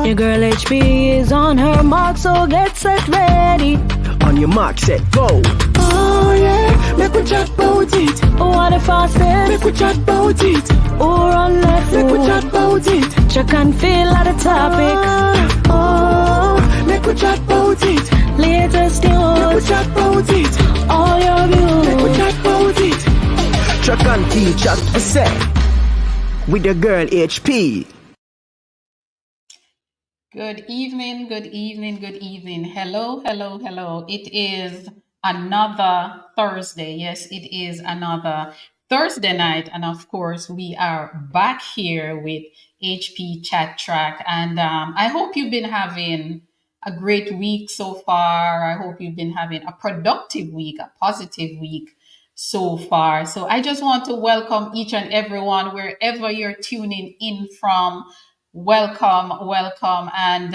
Your girl HP is on her mark, so get set ready. On your mark, set, go. Oh yeah, make we chat about it. What if I said make we chat about it? Or on left, make we chat about it. Check and feel at the topic. Oh, make we chat about it. Latest news, make we chat about it. All your views, make we chat about it. Check and feel, chat for set. With your girl HP. Good evening, good evening, good evening. Hello, hello, hello. It is another Thursday. Yes, it is another Thursday night. And of course, we are back here with HP Chat Track. And I hope you've been having a great week so far. I hope you've been having a productive week, a positive week so far. So I just want to welcome each and everyone wherever you're tuning in from. Welcome, welcome. And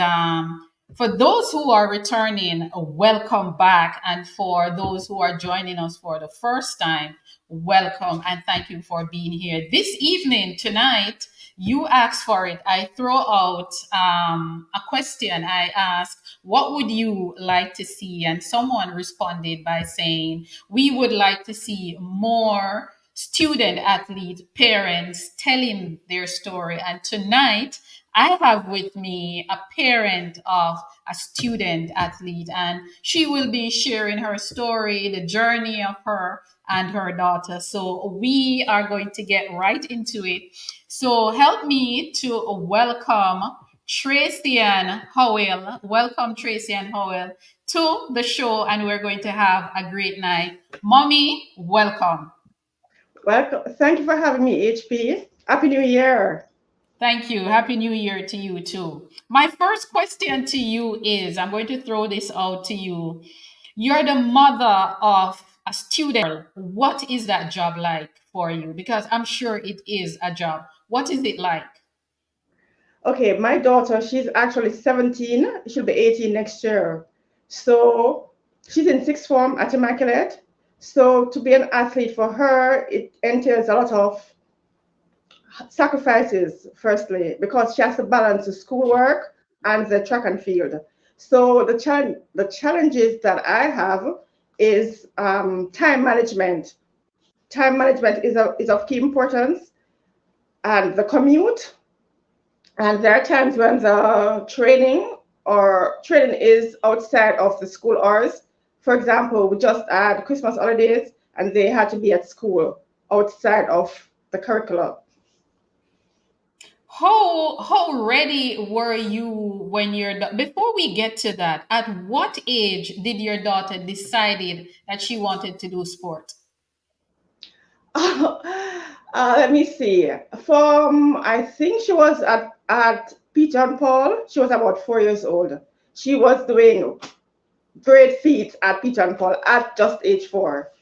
for those who are returning, welcome back. And for those who are joining us for the first time, welcome and thank you for being here. This evening, tonight, you asked for it. I throw out a question. I asked, what would you like to see? And someone responded by saying, we would like to see more student athlete parents telling their story. And tonight, I have with me a parent of a student athlete, and she will be sharing her story, the journey of her and her daughter. So we are going to get right into it. So help me to welcome Tracy Ann Howell. Welcome, Tracy Ann Howell, to the show, and we're going to have a great night. Mommy, welcome. Welcome. Thank you for having me, HP. Happy New Year. Thank you. Happy New Year to you too. My first question to you is, I'm going to throw this out to you. You're the mother of a student. What is that job like for you? Because I'm sure it is a job. What is it like? Okay, my daughter, she's actually 17. She'll be 18 next year. So she's in sixth form at Immaculate. So to be an athlete for her, it entails a lot of sacrifices, firstly, because she has to balance the schoolwork and the track and field. So the challenges that I have is time management. Time management is of key importance, and the commute. And there are times when the training is outside of the school hours. For example, we just had Christmas holidays, and they had to be at school outside of the curriculum. How ready were you when before we get to that, at what age did your daughter decided that she wanted to do sport? Let me see. I think she was at Peter and Paul. She was about 4 years old. She was doing great feats at Peter and Paul at just age 4.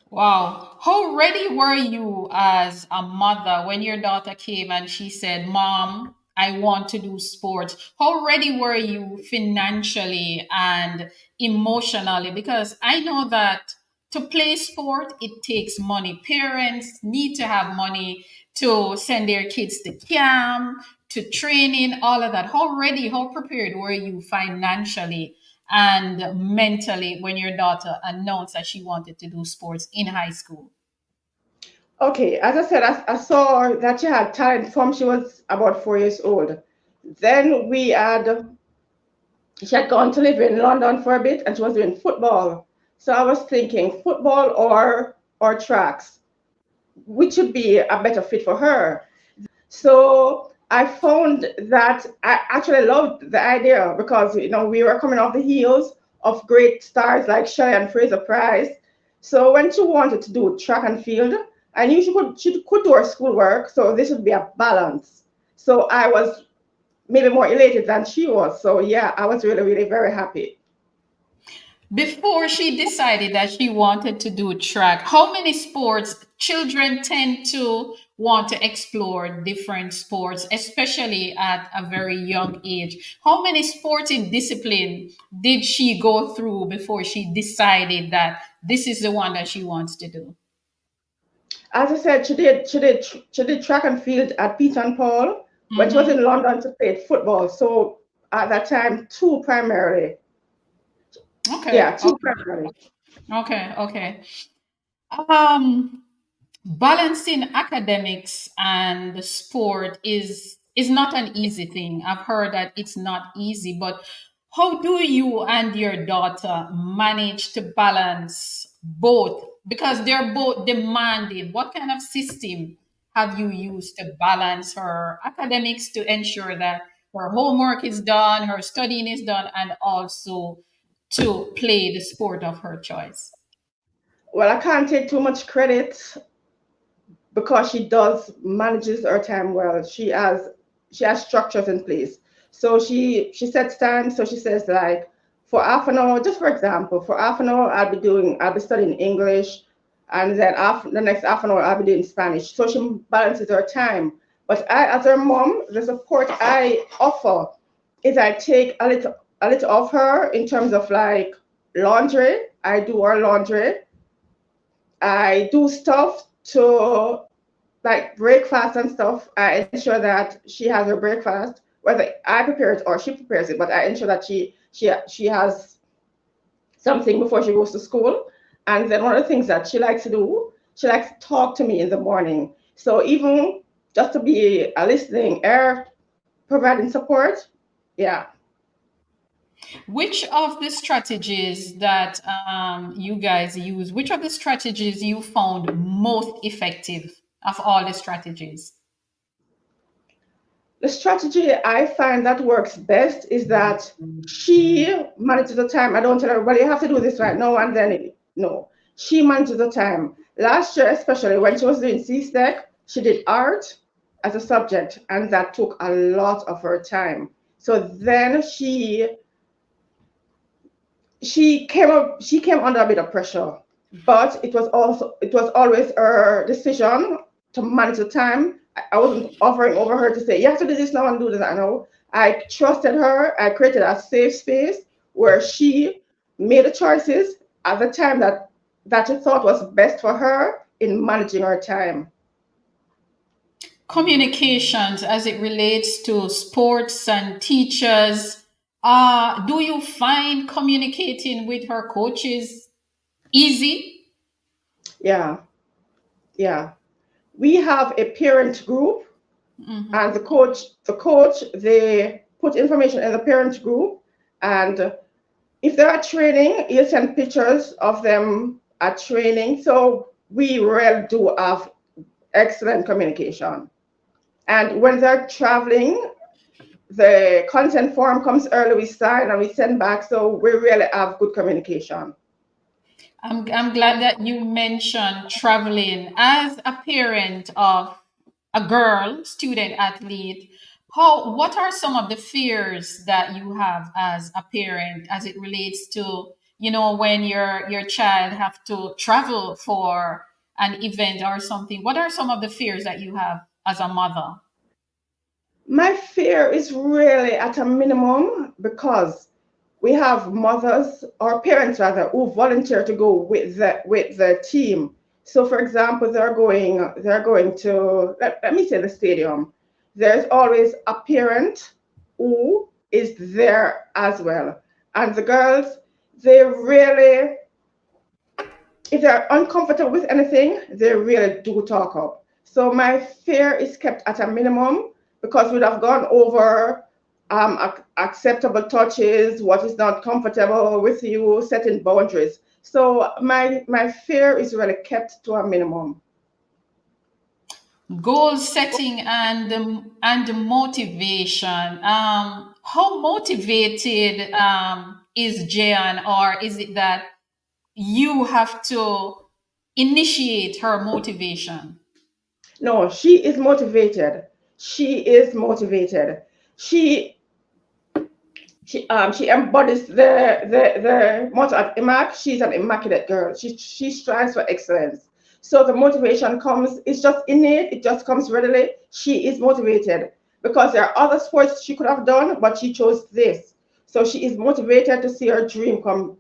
Wow. How ready were you as a mother when your daughter came and she said, Mom, I want to do sport? How ready were you financially and emotionally? Because I know that to play sport, it takes money. Parents need to have money to send their kids to camp, to training, all of that. How prepared were you financially and mentally when your daughter announced that she wanted to do sports in high school? Okay, as I said, I saw that she had talent from she was about 4 years old. Then she had gone to live in London for a bit, and she was doing football. So I was thinking football or tracks, which would be a better fit for her. So I found that I actually loved the idea because we were coming off the heels of great stars like Shelley and Fraser Price. So when she wanted to do track and field, I knew she could do her schoolwork, so this would be a balance. So I was maybe more elated than she was. So yeah, I was really, really very happy. Before she decided that she wanted to do track, how many sports children tend to want to explore different sports, especially at a very young age? How many sporting discipline did she go through before she decided that this is the one that she wants to do? As I said, she did track and field at Peter and Paul, When she was in Mm-hmm. London, she played football. So at that time, two primarily. Okay. Yeah, two Okay. primarily. Okay. Okay. Um, Balancing academics and sport is not an easy thing. I've heard that it's not easy, but how do you and your daughter manage to balance both? Because they're both demanding. What kind of system have you used to balance her academics to ensure that her homework is done, her studying is done, and also to play the sport of her choice? Well, I can't take too much credit because she does manages her time well. She has structures in place. So she sets time. So she says like for half an hour, just for example, for half an hour I'll be studying English, and then after the next half an hour I'll be doing Spanish. So she balances her time. But I, as her mom, the support I offer is I take a little of her in terms of like laundry. I do her laundry. I do stuff to like breakfast and stuff. I ensure that she has her breakfast, whether I prepare it or she prepares it, but I ensure that she has something before she goes to school. And then one of the things that she likes to do, she likes to talk to me in the morning. So even just to be a listening ear, providing support, yeah. Which of the strategies that you guys use, which of the strategies you found most effective of all the strategies? The strategy I find that works best is that she manages the time. I don't tell her, well, you have to do this right now and then no. She manages the time. Last year, especially when she was doing CSEC, she did art as a subject, and that took a lot of her time. So then she came under a bit of pressure, but it was always her decision to manage the time. I wasn't offering over her to say you have to do this now and do that now. I trusted her. I created a safe space where she made the choices at the time that she thought was best for her in managing her time. Communications as it relates to sports and teachers. Do you find communicating with her coaches easy? Yeah, yeah. We have a parent group, and Mhm. the coach, they put information in the parent group, and if they're at training, you send pictures of them at training. So we really do have excellent communication. And when they're traveling, the consent form comes early, we sign and we send back. So we really have good communication. I'm glad that you mentioned traveling as a parent of a girl, student athlete. What are some of the fears that you have as a parent as it relates to, when your child have to travel for an event or something? What are some of the fears that you have as a mother? My fear is really at a minimum because we have mothers or parents rather who volunteer to go with the team. So for example, they're going to let me say the stadium. There's always a parent who is there as well. And the girls, they really, if they're uncomfortable with anything, they really do talk up. So my fear is kept at a minimum because we'd have gone over acceptable touches, what is not comfortable with you, setting boundaries. So my fear is really kept to a minimum. Goal setting and the motivation. How motivated is Jan, or is it that you have to initiate her motivation? No, she is motivated. She is motivated. She she embodies the motto at IMAC. She's an immaculate girl. She strives for excellence. So the motivation comes, it's just innate, it just comes readily. She is motivated because there are other sports she could have done, but she chose this. So she is motivated to see her dream come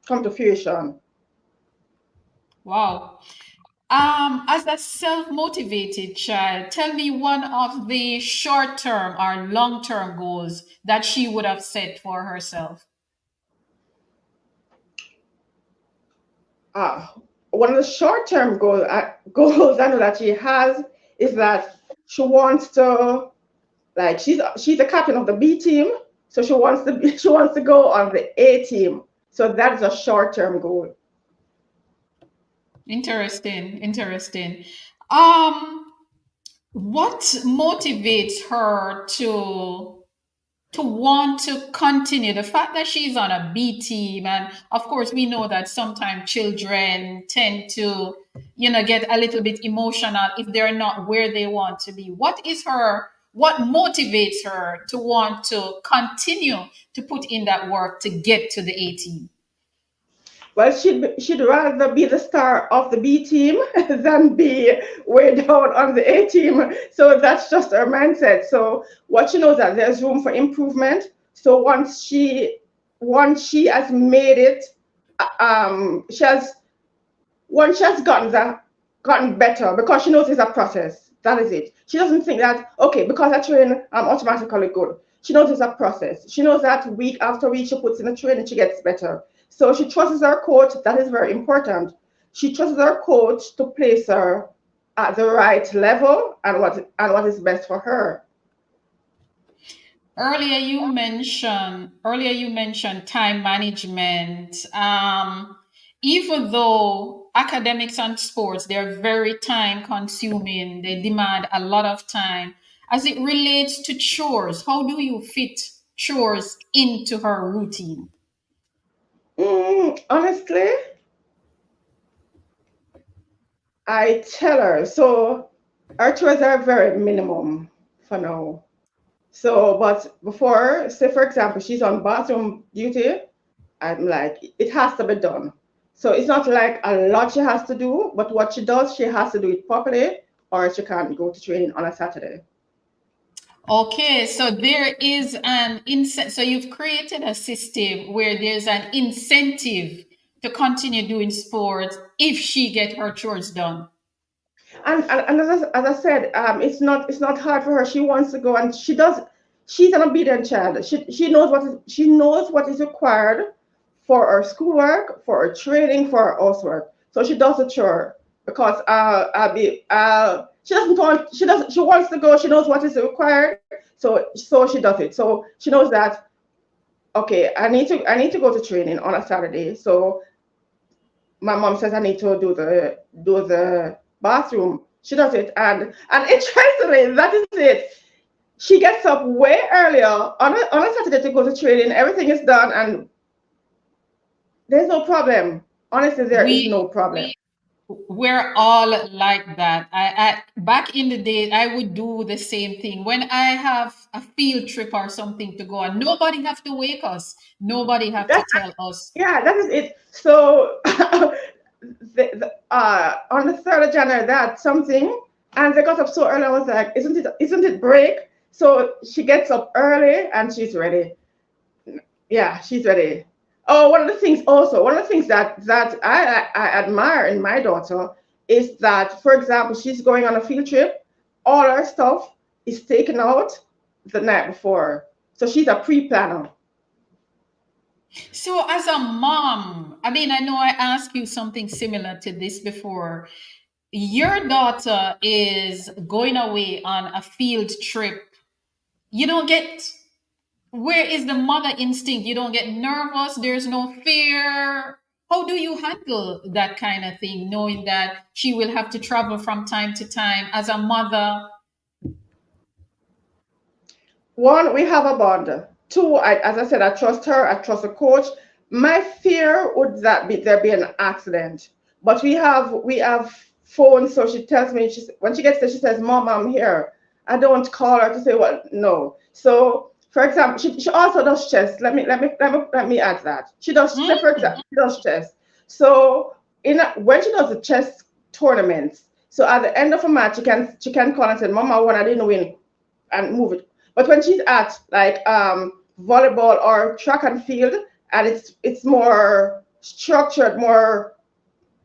to fruition. Wow. As a self-motivated child, tell me one of the short-term or long-term goals that she would have set for herself. uh, One of the short-term goals I know that she has is that she wants to, like, she's the captain of the B team, so she wants to go on the A team. So that is a short-term goal. Interesting, interesting. Um, what motivates her to want to continue? The fact that she's on a B team, and of course we know that sometimes children tend to, get a little bit emotional if they're not where they want to be. What motivates her to want to continue to put in that work to get to the A team? Well, she'd rather be the star of the B team than be way down on the A team. So that's just her mindset. So what she knows that there's room for improvement. So once she has made it, she has once she has gotten better, because she knows it's a process. That is it. She doesn't think that, okay, because I train, I'm automatically good. She knows it's a process. She knows that week after week she puts in the training, she gets better. So she trusts her coach. That is very important. She trusts her coach to place her at the right level and what is best for her. Earlier you mentioned time management. Even though academics and sports, they're very time consuming, they demand a lot of time. As it relates to chores, how do you fit chores into her routine? Honestly, I tell her. So our chores are very minimum for now. So, but before, say for example, she's on bathroom duty, I'm like, it has to be done. So it's not like a lot she has to do, but what she does, she has to do it properly, or she can't go to training on a Saturday. Okay, so there is an incentive. So you've created a system where there's an incentive to continue doing sports if she get her chores done. And as I said, it's not hard for her. She wants to go, and she does. She's an obedient child. She knows what is required for her schoolwork, for her training, for her housework. So she does the chore because she doesn't want she wants to go. She knows what is required, so she does it. So she knows that, okay, I need to go to training on a Saturday. So my mom says I need to do the bathroom. She does it, and interestingly, that is it. She gets up way earlier on a Saturday to go to training. Everything is done, and there's no problem. Honestly, there is We no problem. we're all like that. I back in the day, I would do the same thing. When I have a field trip or something to go on, nobody have to wake us. Nobody have to That tell us. Yeah, that is it. So on the 3rd of January, that's something, and they got up so early. I was like, isn't it break? So she gets up early and she's ready. Yeah, she's ready. Oh, one of the things that I admire in my daughter is that, for example, she's going on a field trip. All her stuff is taken out the night before, so she's a pre-planner. So, as a mom, I mean, I know I asked you something similar to this before. Your daughter is going away on a field trip. You don't get, where is the mother instinct? You don't get nervous, there's no fear. How do you handle that kind of thing, knowing that she will have to travel from time to time as a mother? One, we have a bond. Two, as I said, I trust her. I trust the coach. My fear would that be there be an accident. But we have phones, so she tells me, when she gets there, she says, "Mom, I'm here." I don't call her to say, "Well, no." So, for example, she also does chess. Let me add that she does. Say for Mm. example, she does chess. So when she does the chess tournaments, so at the end of a match, she can call and say, "Mom, I won. I didn't win," and move it. But when she's at like volleyball or track and field, and it's more structured, more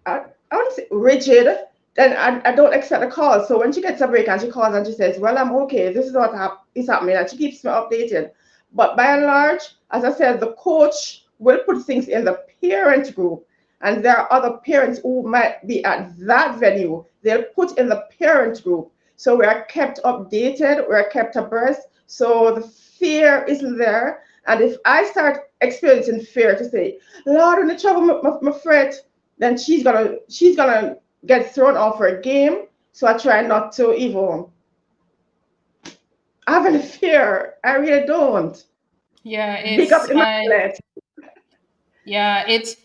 I wouldn't say rigid. then I don't accept the call. So when she gets a break and she calls and she says, "Well, I'm okay. This is what is happening," and she keeps me updated. But by and large, as I said, the coach will put things in the parent group, and there are other parents who might be at that venue. They'll put in the parent group, so we are kept updated. We are kept abreast. So the fear isn't there. And if I start experiencing fear to say, "Lord, when the trouble, my fret," then she's gonna get thrown off her game. So I try not to even have any fear. I really don't. Yeah, Big up it's I Immaculate. yeah, it's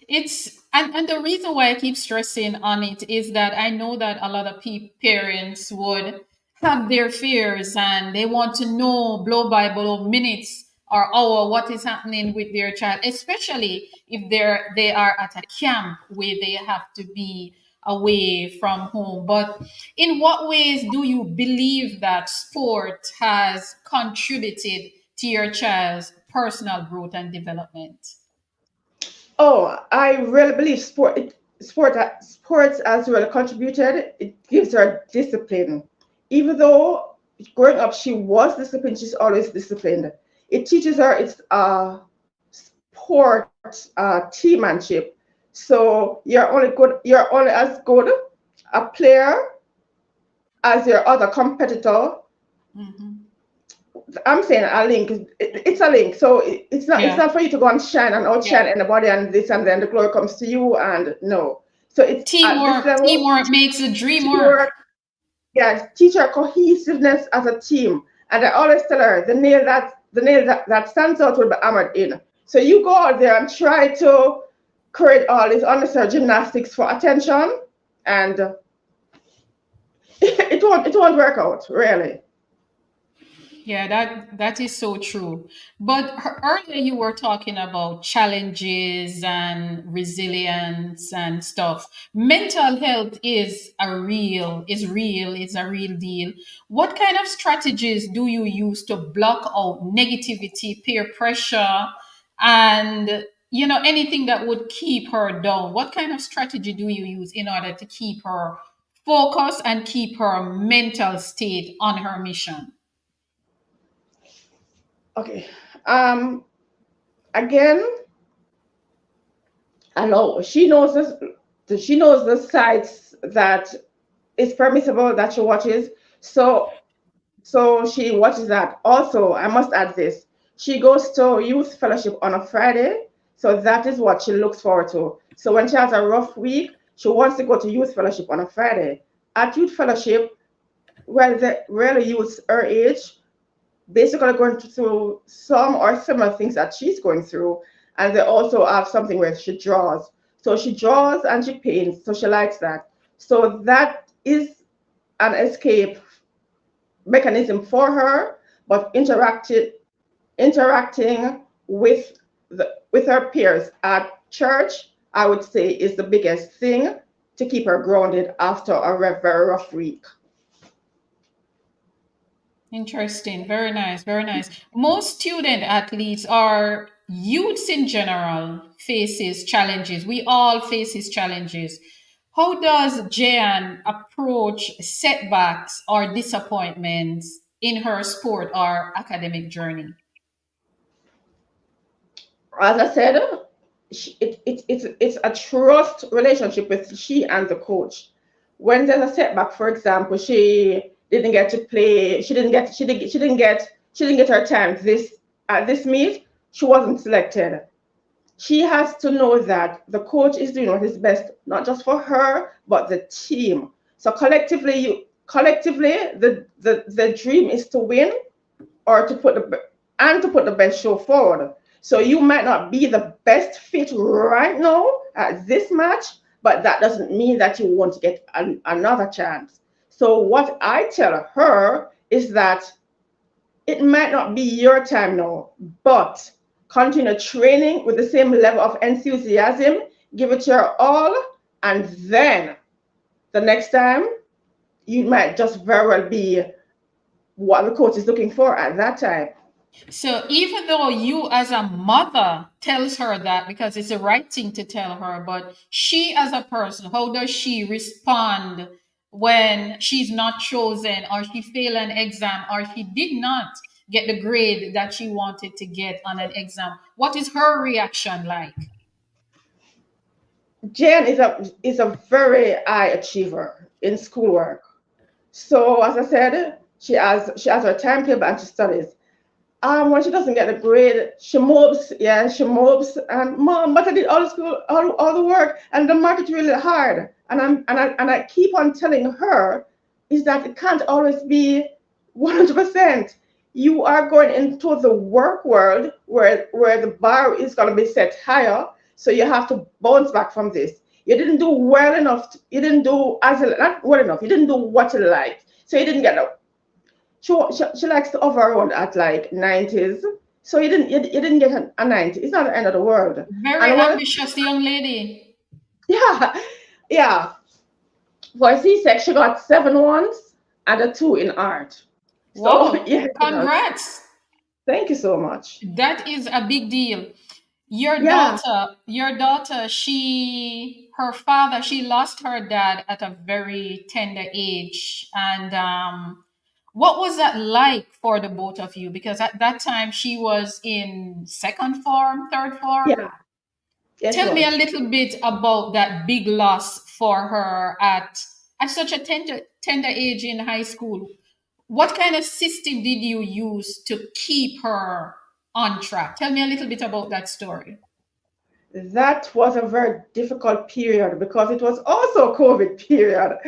and the reason why I keep stressing on it is that I know that a lot of parents would have their fears and they want to know blow by blow, minutes or hour, what is happening with their child, especially if they are at a camp where they have to be away from home. But in what ways do you believe that sport has contributed to your child's personal growth and development? Oh, I really believe sports as well contributed. It gives her discipline. Even though growing up she was disciplined, she's always disciplined. It teaches her it's sport teammanship. So you're only as good a player as your other competitor. Hmm. I'm saying a link. It's a link. So it's not. It's Yeah. not for you to go and shine and Yeah. outshine anybody and this and then the glory comes to you and no. So it's at this level. Teamwork makes the dream Teamwork. work. Yeah, teach her cohesiveness as a team. And I always tell her the nail that stands out will be hammered in. So you go out there and try to create all this unnecessary gymnastics for attention, and it won't work out really. Yeah, that is so true. But earlier you were talking about challenges and resilience and stuff. Mental health is a real deal. What kind of strategies do you use to block out negativity, peer pressure, and anything that would keep her down? What kind of strategy do you use in order to keep her focused and keep her mental state on her mission? Okay. Um. Again, I know she knows this. She knows the sites that is permissible that she watches. So she watches that. Also, I must add this. She goes to youth fellowship on a Friday. So that is what she looks forward to. So when she has a rough week, she wants to go to youth fellowship on a Friday. At youth fellowship, well, the really youths her age basically going through some or similar things that she's going through. And they also have something where she draws. So she draws and she paints. So she likes that. So that is an escape mechanism for her, but interacting with her peers at church, I would say, is the biggest thing to keep her grounded after a very rough week. Interesting. Very nice. Very nice. Most student athletes or youths in general faces challenges. We all faces challenges. How does Jan approach setbacks or disappointments in her sport or academic journey? As I said, it's a trust relationship with she and the coach. When there's a setback, for example, she didn't get to play, she didn't get her time this at this meet, she wasn't selected. She has to know that the coach is doing what is best, not just for her, but the team. So collectively, the dream is to win or to put the best show forward. So you might not be the best fit right now at this match, but that doesn't mean that you won't get another chance. So what I tell her is that it might not be your time now, but continue training with the same level of enthusiasm, give it your all, and then the next time you might just very well be what the coach is looking for at that time. So even though you as a mother tells her that because it's the right thing to tell her, but she as a person, how does she respond when she's not chosen, or she failed an exam, or she did not get the grade that she wanted to get on an exam? What is her reaction like? Jen is a very high achiever in schoolwork. So as I said, she has her timetable and she studies. When she doesn't get a grade, she mopes. Yeah, she mopes. And mom, but I did all the school, all the work, and the market really hard. And I keep on telling her is that it can't always be 100%. You are going into the work world where the bar is going to be set higher. So you have to bounce back from this. You didn't do well enough. You didn't do not well enough. You didn't do what you liked. So you didn't get a. She likes to hover around at like 90s. So you didn't get a 90. It's not the end of the world. Very And ambitious young lady. yeah, yeah. For C-Sec, she got 7 ones and a 2 in art. So Wow, yeah, congrats. thank you so much. That is a big deal. Yeah, Your daughter, her father, she lost her dad at a very tender age. And what was that like for the both of you? Because at that time she was in second form, third form. yeah, yes, she Tell me a was. little bit about that big loss for her at such a tender age in high school. What kind of system did you use to keep her on track? Tell me a little bit about that story. That was a very difficult period because it was also a COVID period.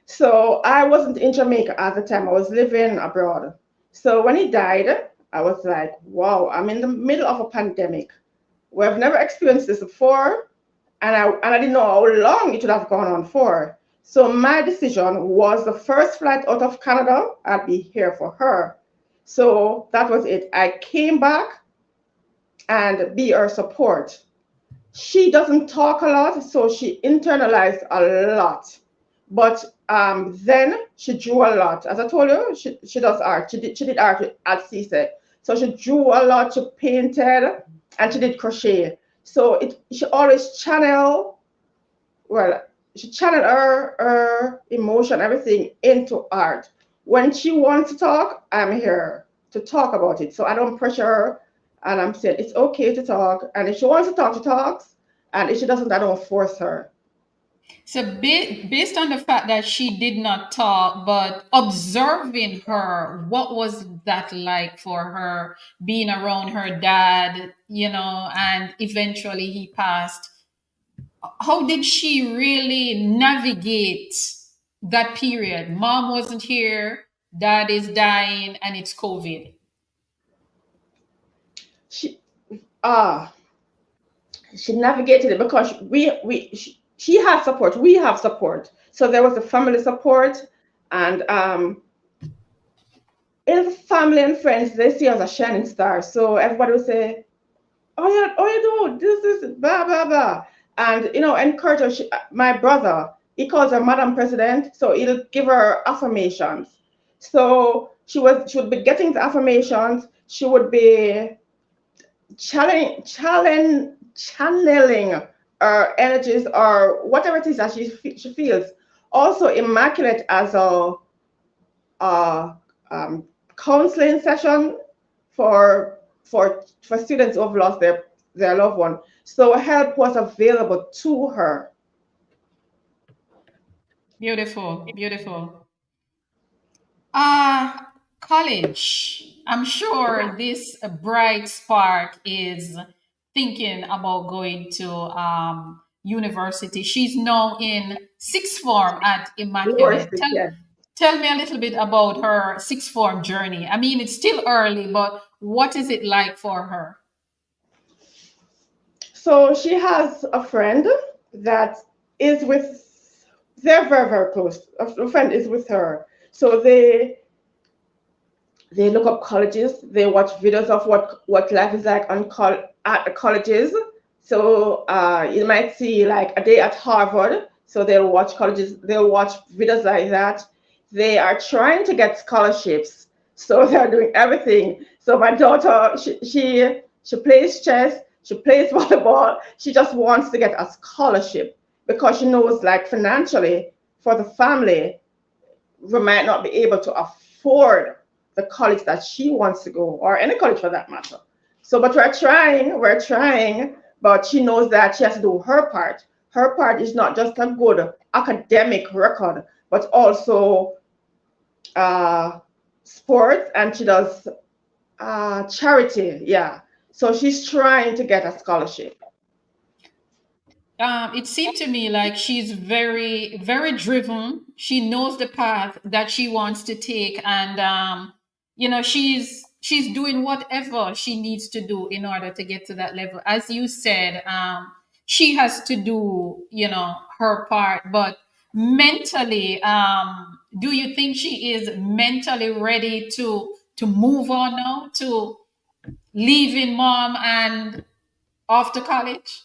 So I wasn't in Jamaica at the time. I was living abroad. So when he died, I was like, wow, I'm in the middle of a pandemic. We've never experienced this before, and I didn't know how long it would have gone on for. So my decision was the first flight out of Canada, I'd be here for her. So that was it. I came back and be her support. She doesn't talk a lot, so she internalized a lot. But then she drew a lot. As I told you, she does art. She did art at CSEC. So she drew a lot, she painted, and she did crochet. So she always she channeled her emotion, everything into art. When she wants to talk, I'm here to talk about it. So I don't pressure her, and I'm saying it's okay to talk. And if she wants to talk, she talks. And if she doesn't, I don't force her. So, based on the fact that she did not talk, but observing her, what was that like for her being around her dad, and eventually he passed? How did she really navigate that period? Mom wasn't here, dad is dying, and it's COVID. She ah she navigated it because she has support. We have support. So there was the family support, and in the family and friends, they see us as a shining star. So everybody will say, "Oh yeah, oh you do this, blah blah blah," and encourage her. My brother, he calls her Madam President, so he'll give her affirmations. So she would be getting the affirmations. She would be channeling her energies or whatever it is that she feels. Also, immaculate as a counseling session for students who have lost their loved one. So help was available to her. Beautiful, beautiful. College. I'm sure this bright spark is thinking about going to university. She's now in sixth form at Immaculate. University, yes. Tell me a little bit about her sixth form journey. I mean, it's still early, but what is it like for her? So she has a friend that is they're very, very close. A friend is with her. So they look up colleges. They watch videos of what life is like at the colleges. So you might see like a day at Harvard. So they'll watch colleges. They'll watch videos like that. They are trying to get scholarships. So they're doing everything. So my daughter, she plays chess. She plays volleyball. She just wants to get a scholarship because she knows like financially for the family, we might not be able to afford the college that she wants to go, or any college for that matter. So, but we're trying, but she knows that she has to do her part. Her part is not just a good academic record, but also sports, and she does charity. Yeah. So she's trying to get a scholarship. It seemed to me like she's very, very driven. She knows the path that she wants to take, and she's doing whatever she needs to do in order to get to that level. As you said, she has to do, her part, but mentally, do you think she is mentally ready to move on now, to leaving mom and off to college?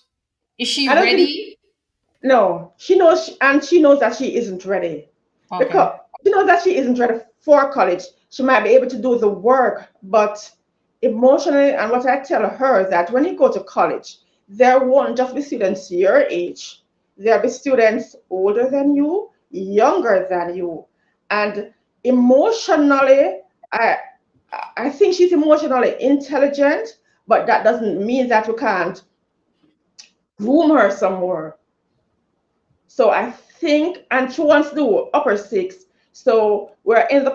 Is she I don't think ready? No, she knows, and she knows that she isn't ready, Okay. because she knows that she isn't ready for college. She might be able to do the work, but emotionally, and what I tell her, that when you go to college, there won't just be students your age. There'll be students older than you, younger than you, and emotionally, I I think she's emotionally intelligent, but that doesn't mean that we can't groom her some more. So I think, and she wants to do upper six. So we're in the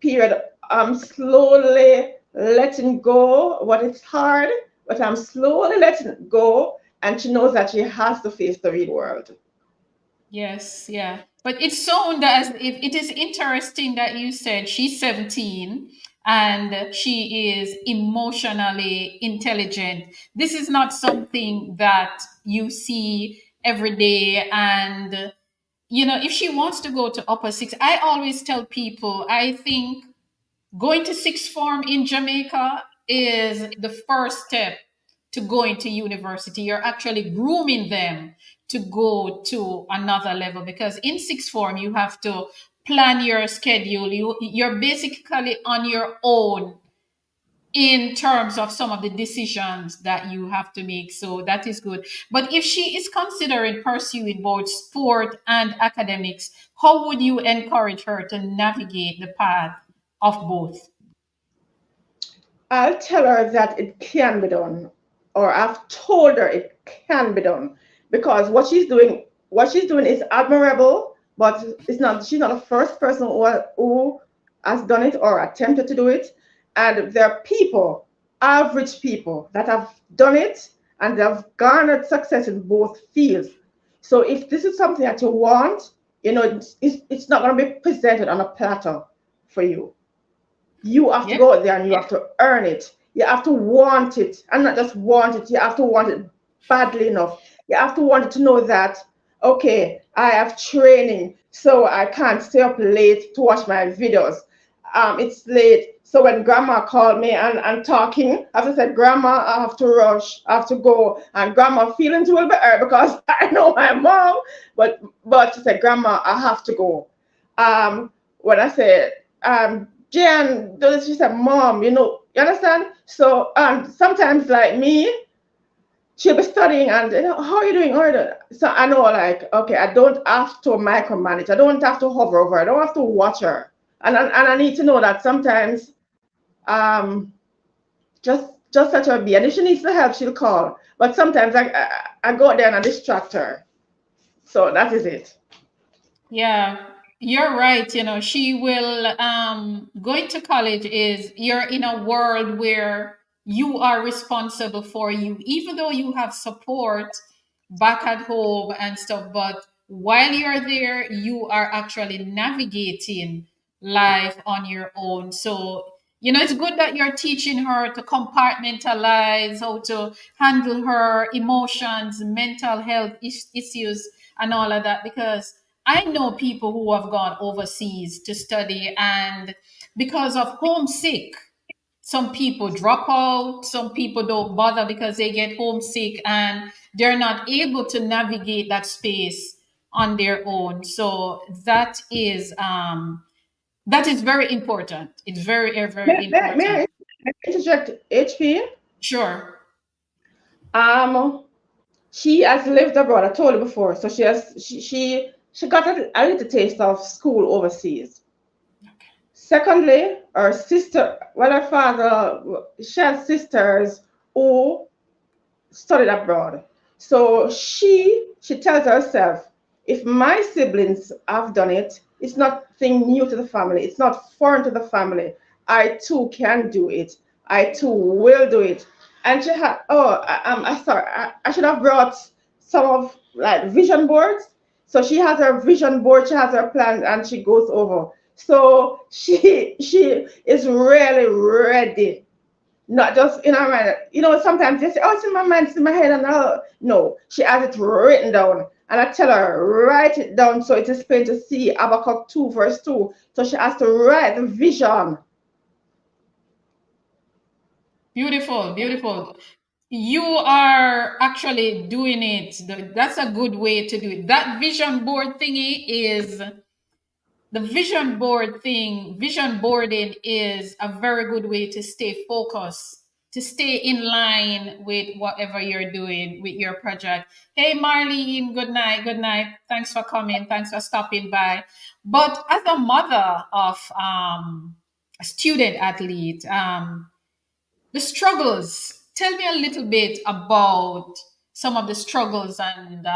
period. I'm slowly letting go. What it's hard, but I'm slowly letting it go. And she knows that she has to face the real world. Yes, yeah. But it sounds as if it is interesting that you said she's 17 and she is emotionally intelligent. This is not something that you see every day. And, if she wants to go to upper six, I always tell people, I think going to sixth form in Jamaica is the first step to going to university. You're actually grooming them to go to another level, because in sixth form you have to plan your schedule. You're basically on your own in terms of some of the decisions that you have to make. So that is good. But if she is considering pursuing both sport and academics, how would you encourage her to navigate the path of both? I'll tell her that it can be done, or I've told her it can be done, because what she's doing is admirable, but it's not. She's not the first person who has done it or attempted to do it, and there are people, average people, that have done it and they have garnered success in both fields. So if this is something that you want, it's not going to be presented on a platter for you. You have to Yeah. go out there and you have to earn it. You have to want it, and not just want it. You have to want it badly enough. You have to want it to know that, okay, I have training, so I can't stay up late to watch my videos. It's late. So when grandma called me and talking, as I said, grandma, I have to rush, I have to go. And grandma feelings will be hurt because I know my mom, but she said, grandma, I have to go. When I said, Jan, she said, Mom, you understand? So sometimes, like me, she'll be studying and, how are you doing? How are you doing? So I know, like, okay, I don't have to micromanage. I don't have to hover over. I don't have to watch her. And I need to know that sometimes, um, just let her be. And if she needs the help, she'll call. But sometimes I go out there and I distract her. So that is it. Yeah, you're right. She will, going to college is you're in a world where you are responsible for you, even though you have support back at home and stuff. But while you're there, you are actually navigating life on your own. So, it's good that you're teaching her to compartmentalize, how to handle her emotions, mental health issues, and all of that, because I know people who have gone overseas to study, and because of homesick, some people drop out, some people don't bother because they get homesick and they're not able to navigate that space on their own. So that is very important. It's very, very May important. I interject, HP? Sure. Um, she has lived abroad. I told you before. So she she got a little taste of school overseas. Secondly, her sister, well, her father, she has sisters who studied abroad. So she tells herself, if my siblings have done it, it's nothing new to the family. It's not foreign to the family. I too can do it. I too will do it. And she had, I sorry, I should have brought some of like vision boards. So she has her vision board, she has her plan, and she goes over. So she is really ready, not just in her mind. Sometimes they say, "Oh, it's in my mind, it's in my head," and no, she has it written down. And I tell her, write it down so it is plain to see. Habakkuk 2, verse 2. So she has to write the vision. Beautiful, beautiful. You are actually doing it. That's a good way to do it. That vision board thingy is the vision boarding is a very good way to stay focused, to stay in line with whatever you're doing with your project. Hey, Marlene, good night. Good night. Thanks for coming. Thanks for stopping by. But as a mother of a student athlete, the struggles, tell me a little bit about some of the struggles and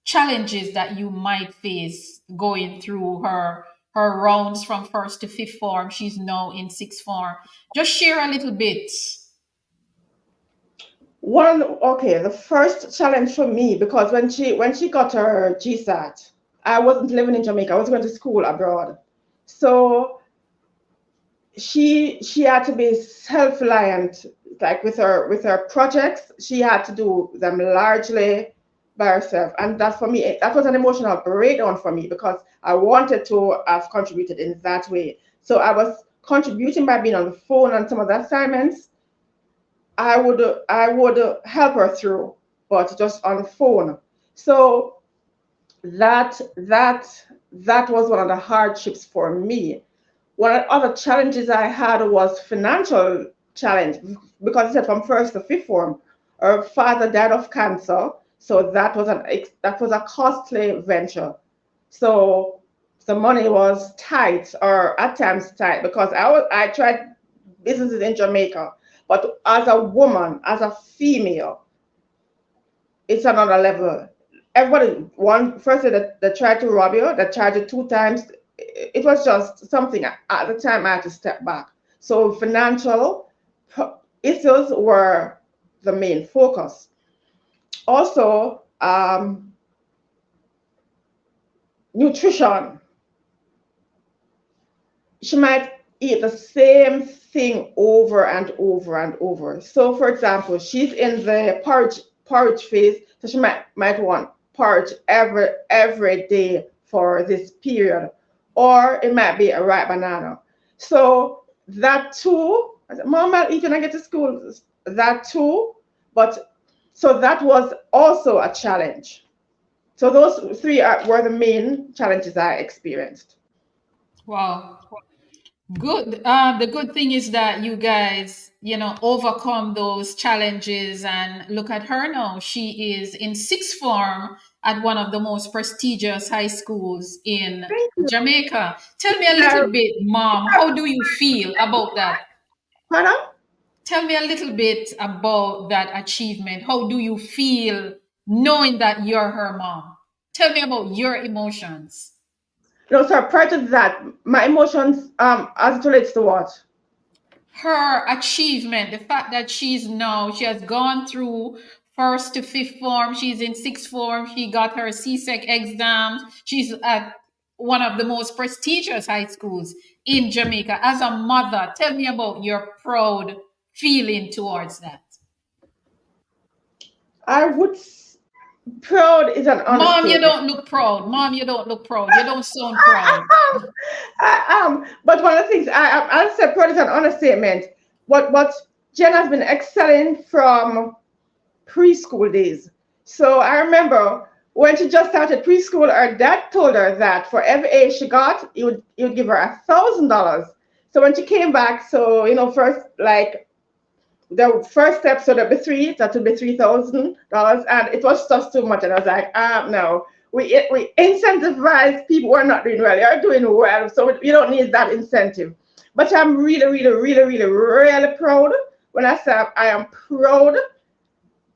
challenges that you might face going through her rounds from first to fifth form. She's now in sixth form. Just share a little bit. The first challenge for me, because when she got her GSAT, I wasn't living in Jamaica. I was going to school abroad. So she had to be self-reliant, like with her projects. She had to do them largely by herself, and that for me, that was an emotional breakdown for me, because I wanted to have contributed in that way. So I was contributing by being on the phone on some of the assignments. I would help her through, but just on the phone. So that was one of the hardships for me. One of the other challenges I had was financial challenge, because I said from first to fifth form, her father died of cancer. So that was a costly venture. So the money was tight, or at times tight, because I tried businesses in Jamaica, but as a woman, as a female, it's another level. Everybody, firstly, they tried to rob you, they tried it 2 times. It was just something at the time I had to step back. So financial issues were the main focus. Also, nutrition. She might eat the same thing over and over and over. So, for example, she's in the porridge phase, so she might want porridge every day for this period, or it might be a ripe banana. So that too, Mom, I'll eat when I get to school. That too, but so that was also a challenge. So those 3 were the main challenges I experienced. Wow. Good. The good thing is that you guys, overcome those challenges, and look at her now. She is in sixth form at one of the most prestigious high schools in Thank you. Jamaica. Tell me a little bit, Mom, how do you feel about that? Pardon? Tell me a little bit about that achievement. How do you feel knowing that you're her mom? Tell me about your emotions. No, sir, prior to that, my emotions as it relates to what? Her achievement, the fact that she has gone through first to fifth form, she's in sixth form, she got her CSEC exams, she's at one of the most prestigious high schools in Jamaica. As a mother, tell me about your proud feeling towards that. I would proud is an understatement. Mom, you don't look proud. Mom, you don't look proud. You don't sound proud. But one of the things I said, proud is an understatement. But Jen has been excelling from preschool days. So I remember when she just started preschool, her dad told her that for every A she got, he would give her $1,000. So when she came back, so first, like, the first step, so that would be $3,000, and it was just too much. And I was like, no, we incentivize people who are not doing well. You're doing well, so you don't need that incentive. But I'm really, really, really, really, really proud. When I say I am proud,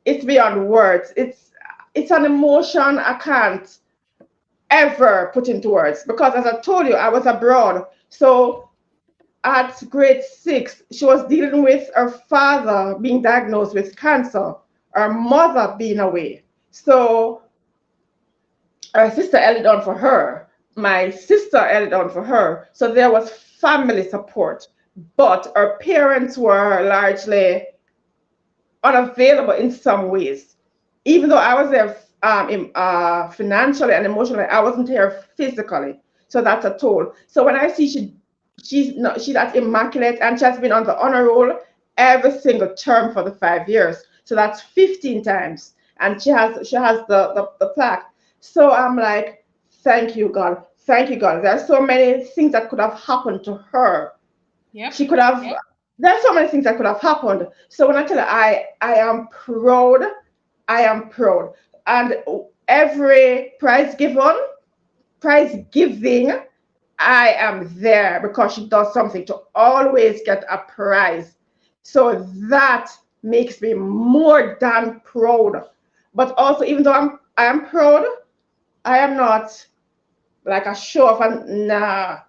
it's beyond words. It's an emotion I can't ever put into words, because as I told you, I was abroad. So at grade 6, she was dealing with her father being diagnosed with cancer, her mother being away. So her sister held it down for her. My sister held it down for her. So there was family support, but her parents were largely unavailable in some ways. Even though I was there financially and emotionally, I wasn't here physically. So that's a toll. So when I see she's that immaculate, and she has been on the honor roll every single term for the 5 years. So that's 15 times, and she has the plaque. So I'm like, thank you, God. Thank you, God. There are so many things that could have happened to her. Yep. She could have. Yep. There's so many things that could have happened. So when I tell her, I am proud, I am proud. And every prize giving, I am there, because she does something to always get a prize. So that makes me more than proud. But also, even though I am proud, I am not like a show off, and nah.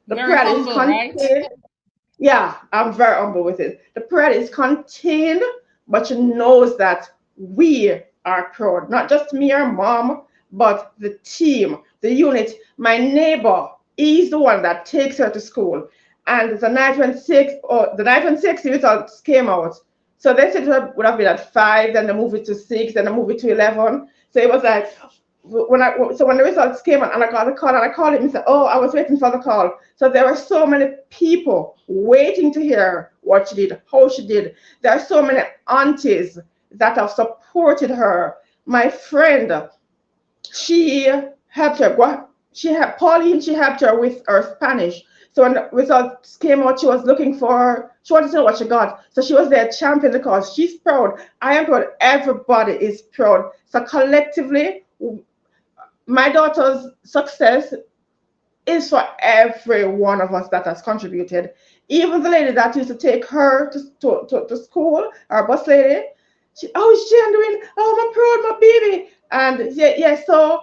The pride is contained. Right? Yeah, I'm very humble with it. The pride is contained, but she knows that we are proud. Not just me or mom, but the team, the unit. My neighbor is the one that takes her to school. And the night when 6 results came out. So they said it would have been at 5, then they moved it to 6, then they moved it to 11. So it was like, when the results came out, and I got the call, and I called him and said, oh, I was waiting for the call. So there were so many people waiting to hear what she did, how she did. There are so many aunties that have supported her. My friend, she helped her. Pauline, she helped her with her Spanish. So when the results came out, she wanted to know what she got. So she was there championing the cause. She's proud. I am proud. Everybody is proud. So collectively, my daughter's success is for every one of us that has contributed. Even the lady that used to take her to school, our bus lady, is she doing? Oh, I'm proud, my baby. And yeah, so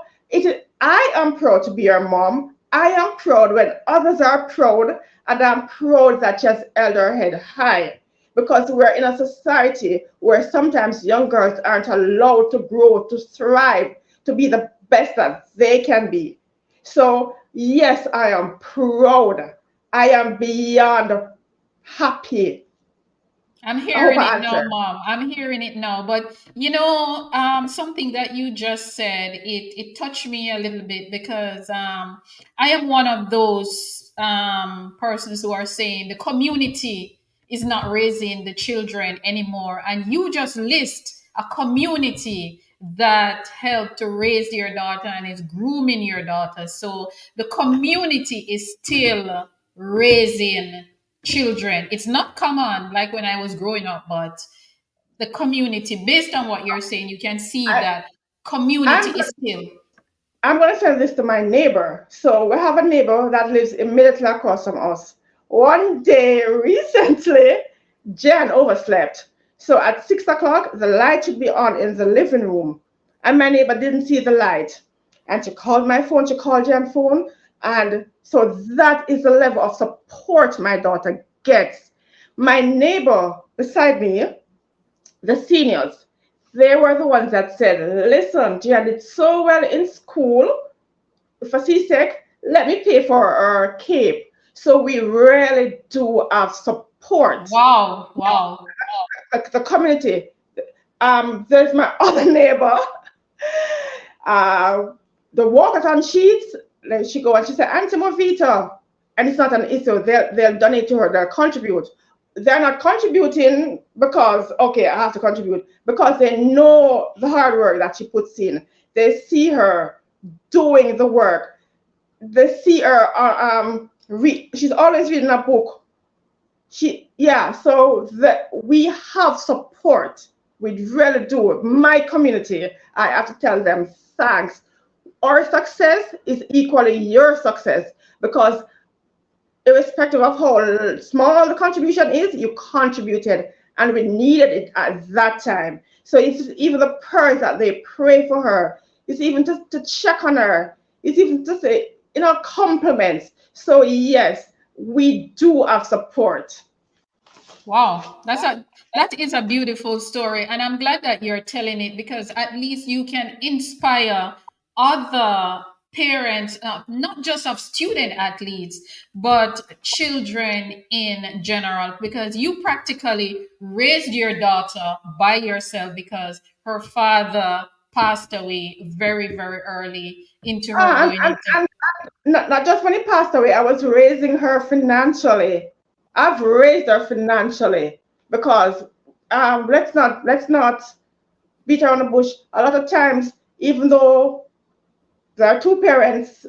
I am proud to be her mom. I am proud when others are proud, and I'm proud that she has held her head high, because we're in a society where sometimes young girls aren't allowed to grow, to thrive, to be the best that they can be. So yes, I am proud. I am beyond happy. I'm hearing it now, Mom. I'm hearing it now. But something that you just said, it touched me a little bit, because I am one of those persons who are saying the community is not raising the children anymore. And you just list a community that helped to raise your daughter and is grooming your daughter. So the community is still raising children. It's not common like when I was growing up, but the community, based on what you're saying, you can see that community is still. I'm going to tell this to my neighbor. So we have a neighbor that lives immediately across from us. One day recently, Jen overslept. So at 6 o'clock, the light should be on in the living room. And my neighbor didn't see the light. And she called my phone, she called Jen's phone. And so that is the level of support my daughter gets. My neighbor beside me, the seniors, they were the ones that said, listen, Jen did so well in school for CSEC, let me pay for her CAPE. So we really do have support. Wow. The community. There's my other neighbor. The walkathon sheets, like she go and she said, Auntie Movita, and it's not an issue. They'll donate to her, they'll contribute. They're not contributing because, okay, I have to contribute, because they know the hard work that she puts in. They see her doing the work. They see her, she's always reading a book. So we have support. We really do. My community, I have to tell them thanks. our success is equally your success, because irrespective of how small the contribution is, you contributed and we needed it at that time. So it's even the prayers that they pray for her, it's even to check on her, it's even to say, compliments. So yes, we do have support. Wow, that is a beautiful story, and I'm glad that you're telling it, because at least you can inspire other parents, not just of student athletes, but children in general, because you practically raised your daughter by yourself, because her father passed away very, very early into her Ah, going into. and not just when he passed away, I was raising her financially. I've raised her financially because let's not beat around the bush. A lot of times, even though there are two parents,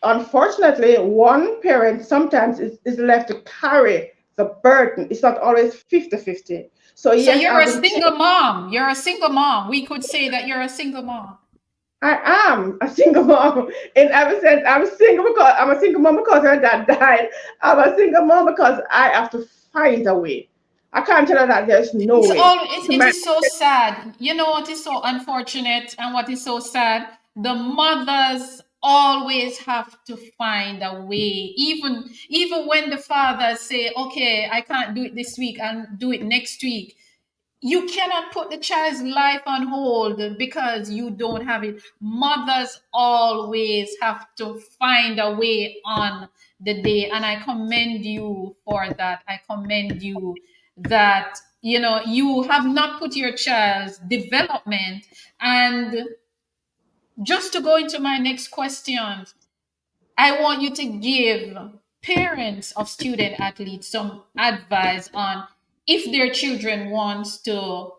unfortunately, one parent sometimes is left to carry the burden. It's not always 50-50. So So yes, you're I've a been single mom. You're a single mom. We could say that you're a single mom. I am a single mom in every sense. I'm a single mom because her dad died. I'm a single mom because I have to find a way. I can't tell her that there's no It's way. all it is so sad. You know what is so unfortunate and what is so sad? The mothers always have to find a way. Even when the fathers say, okay, I can't do it this week, I'll do it next week. You cannot put the child's life on hold because you don't have it. Mothers always have to find a way on the day, and I commend you for that. I commend you that you have not put your child's development. And just to go into my next question, I want you to give parents of student athletes some advice on if their children wants to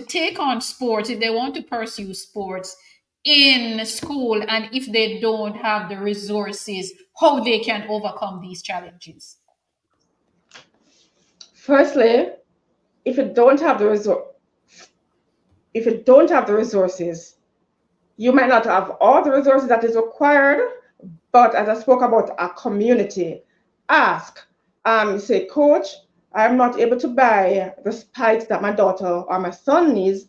take on sports, if they want to pursue sports in school, and if they don't have the resources, how they can overcome these challenges. Firstly, if you don't have the resor- if you don't have the resources, you might not have all the resources that is required, but as I spoke about a community, ask, say, Coach, I'm not able to buy the spikes that my daughter or my son needs.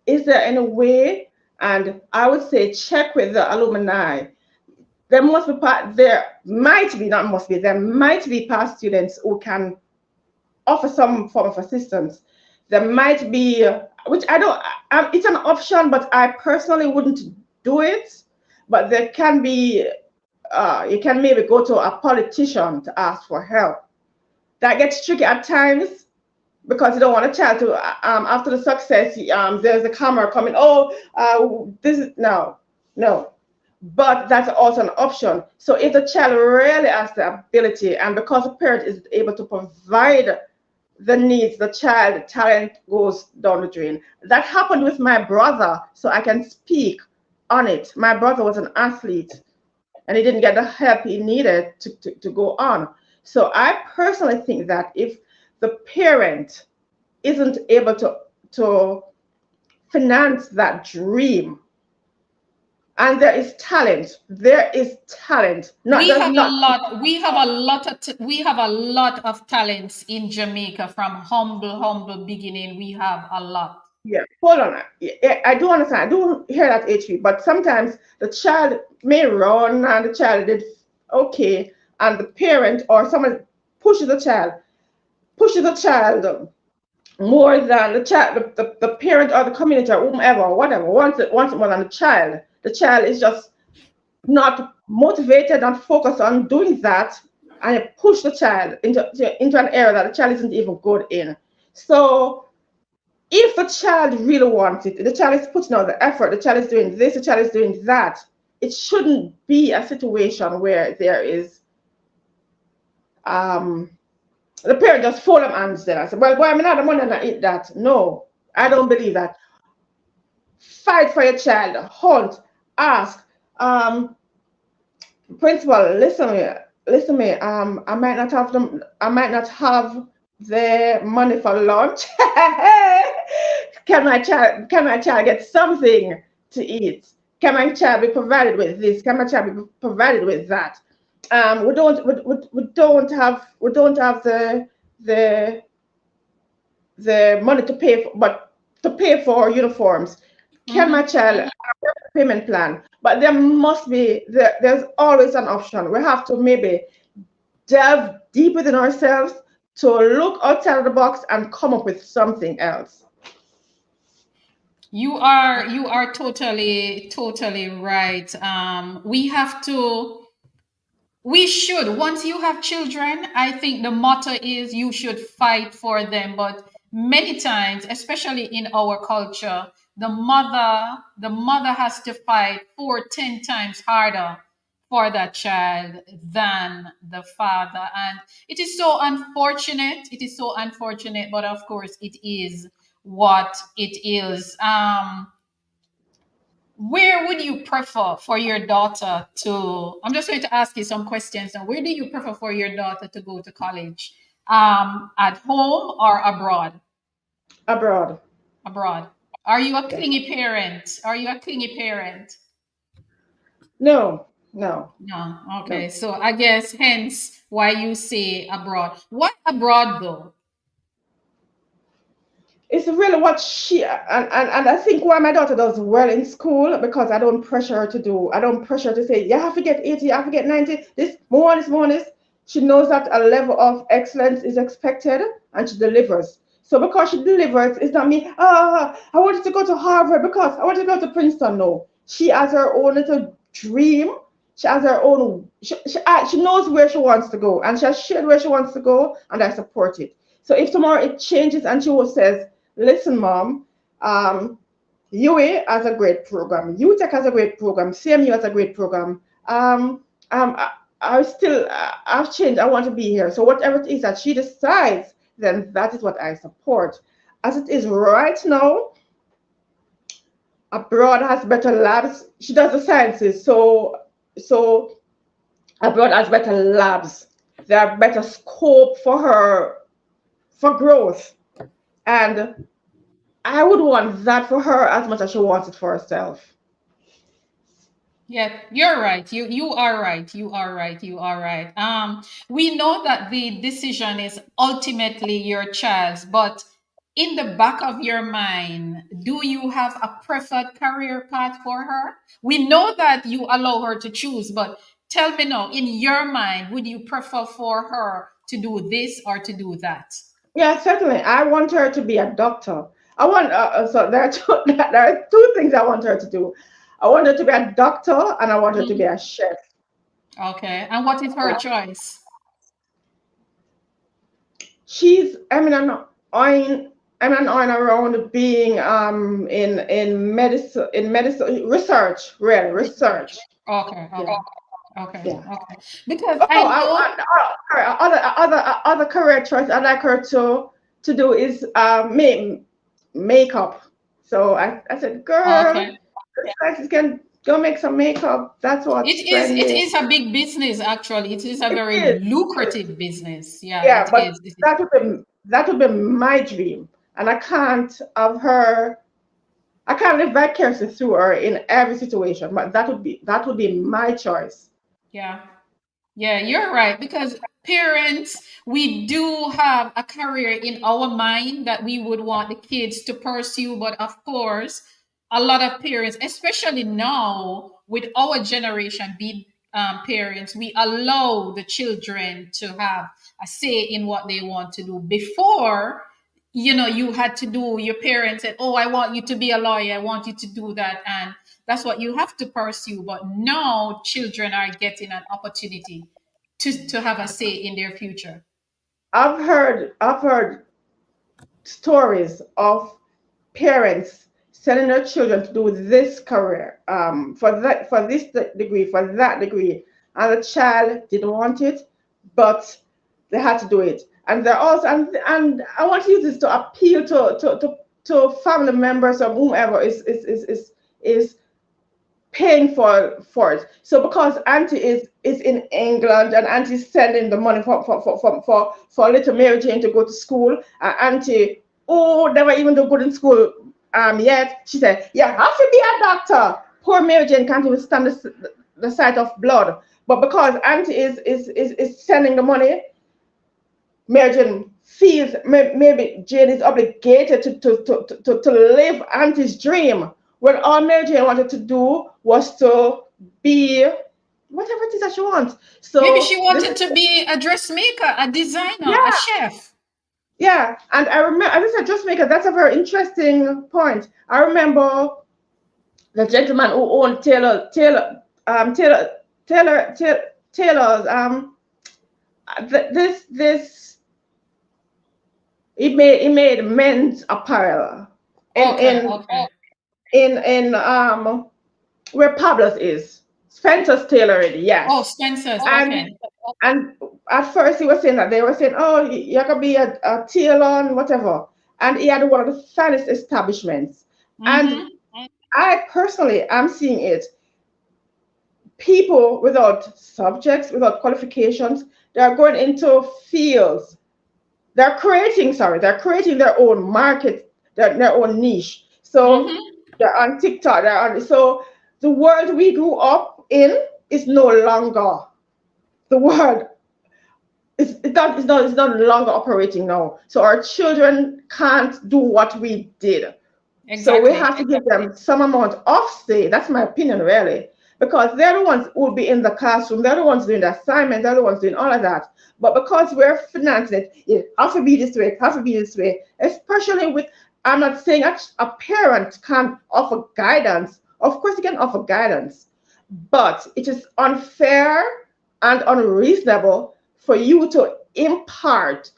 Is there any way? And I would say check with the alumni. There might be, not must be, there might be past students who can offer some form of assistance. There might be, which I don't, it's an option, but I personally wouldn't do it. But there can be, you can maybe go to a politician to ask for help. That gets tricky at times because you don't want a child to, after the success, there's a camera coming, this is, no. But that's also an option. So if the child really has the ability, and because the parent is able to provide the needs, the child talent goes down the drain. That happened with my brother, so I can speak on it. My brother was an athlete and he didn't get the help he needed to go on. So I personally think that if the parent isn't able to finance that dream, and there is talent, not We just have a not. lot. We have a lot of talents in Jamaica. From humble beginning, we have a lot. Yeah, hold on. Yeah, I do understand. I do hear that, HP, but sometimes the child may run and the child did okay, and the parent or someone pushes the child more than the child, the parent or the community or whomever, whatever, wants it more than the child. The child is just not motivated and focused on doing that, and it push the child into an area that the child isn't even good in. So if the child really wants it, the child is putting out the effort, the child is doing this, the child is doing that, it shouldn't be a situation where there is the parent just fold them hands there and say, well, boy, I'm not the money and I eat that. No, I don't believe that. Fight for your child, hunt, ask. Principal, listen me. I might not have the money for lunch. Can my child get something to eat? can my child be provided with this? Can my child be provided with that? We don't have the money to pay for, but to pay for uniforms. Can my child have a payment plan? But there must be there's always an option. We have to maybe delve deep within ourselves to look outside of the box and come up with something else. You are totally right. We should, once you have children, I think the motto is you should fight for them. But many times, especially in our culture, the mother has to fight 10 times harder for that child than the father. And it is so unfortunate. It is so unfortunate, but of course it is what it is. Where would you prefer for your daughter to? I'm just going to ask you some questions now. Where do you prefer for your daughter to go to college? At home or abroad? Abroad. Abroad. Are you a Yes. clingy parent? Are you a clingy parent? No. No. Okay. So I guess hence why you say abroad. What abroad though? It's really what she and I think why my daughter does well in school, because I don't pressure her to do. I don't pressure her to say you have to get 80, you have to get 90. This more, this more, this. She knows that a level of excellence is expected, and she delivers. So because she delivers, it's not me. I wanted to go to Harvard because I wanted to go to Princeton. No, she has her own little dream. She has her own. She knows where she wants to go, and she has shared where she wants to go, and I support it. So if tomorrow it changes and she says, listen, mom, UA has a great program. UTech has a great program. CMU has a great program. I've changed. I want to be here. So whatever it is that she decides, then that is what I support. As it is right now, abroad has better labs. She does the sciences. So abroad has better labs. There are better scope for her for growth. And I would want that for her as much as she wants it for herself. Yeah, you're right. You are right. You are right. You are right. We know that the decision is ultimately your child's, but in the back of your mind, do you have a preferred career path for her? We know that you allow her to choose, but tell me now, in your mind, would you prefer for her to do this or to do that? Yeah, certainly. I want her to be a doctor. I want so there are two things I want her to do. I want her to be a doctor, and I want her to be a chef. Okay. And what is her choice? She's I'm an on around being in medicine research, really research. Okay. Okay. Yeah. Okay. Yeah. Okay. Because Oh, I know. other career choice I'd like her to do is makeup. So I said, girl, Okay. you can go make some makeup. That's what's It trending. is a big business actually. It is a It very is. lucrative business. Yeah, Yeah, it but is. It is. that would be my dream, and I can't have her. I can't live vicariously through her in every situation, but that would be my choice. Yeah. Yeah, you're right. Because parents, we do have a career in our mind that we would want the kids to pursue. But of course, a lot of parents, especially now with our generation being parents, we allow the children to have a say in what they want to do. Before, you had to do, your parents said, oh, I want you to be a lawyer, I want you to do that. And that's what you have to pursue. But now children are getting an opportunity to have a say in their future. I've heard stories of parents sending their children to do this career, for this degree, for that degree, and the child didn't want it, but they had to do it. And they're also and I want to use this to appeal to family members or whomever is paying for it. So because Auntie is in England, and Auntie's sending the money for little Mary Jane to go to school, Auntie never even do good in school yet. She said, you have to be a doctor. poor Mary Jane can't even stand the sight of blood. But because Auntie is sending the money, Mary Jane feels maybe Jane is obligated to live Auntie's dream, when all Mary Jane wanted to do was to be whatever it is that she wants. So maybe she wanted to be a dressmaker, a designer, a chef. Yeah, and I remember, as I said, dressmaker, that's a very interesting point. I remember the gentleman who owned Taylor's, he made men's apparel in where Pablo's is. Spencer's Tailoring, yes. Oh, Spencer's, okay. And at first he was saying that they were saying, oh, you can be a tailor, whatever. And he had one of the finest establishments. And I personally am seeing it. People without subjects, without qualifications, they're going into fields. They're creating their own market, their own niche. So they're on TikTok, so the world we grew up in is no longer the world. It's no longer operating now. So our children can't do what we did. Exactly. So we have to give them some amount of say. That's my opinion, really, because they're the ones who will be in the classroom. They're the ones doing the assignment. They're the ones doing all of that. But because we're financing it has to be this way. It has to be this way. Especially with, I'm not saying a parent can't offer guidance. Of course, you can offer guidance, but it is unfair and unreasonable for you to impart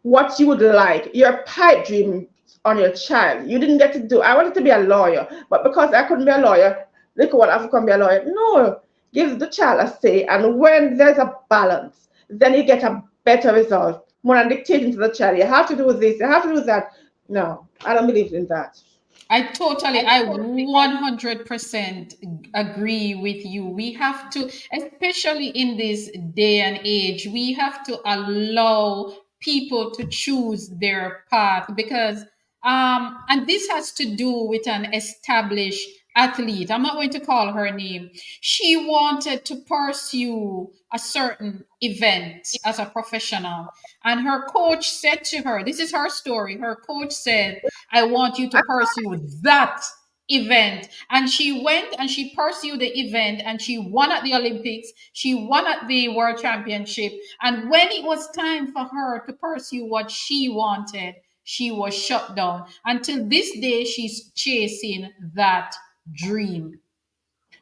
what you would like, your pipe dream, on your child. You didn't get to do. I wanted to be a lawyer, but because I couldn't be a lawyer, look what I've become be a lawyer. No, give the child a say, and when there's a balance, then you get a better result. More than dictating to the child, you have to do this, you have to do that. No, I don't believe in that. I 100% agree with you. We have to, especially in this day and age, we have to allow people to choose their path, because and this has to do with an established athlete. I'm not going to call her name. She wanted to pursue a certain event as a professional, and her coach said to her, this is her story, her coach said, I want you to pursue that event. And she went and she pursued the event, and she won at the Olympics, she won at the World Championship. And when it was time for her to pursue what she wanted, she was shut down. Until this day, she's chasing that dream.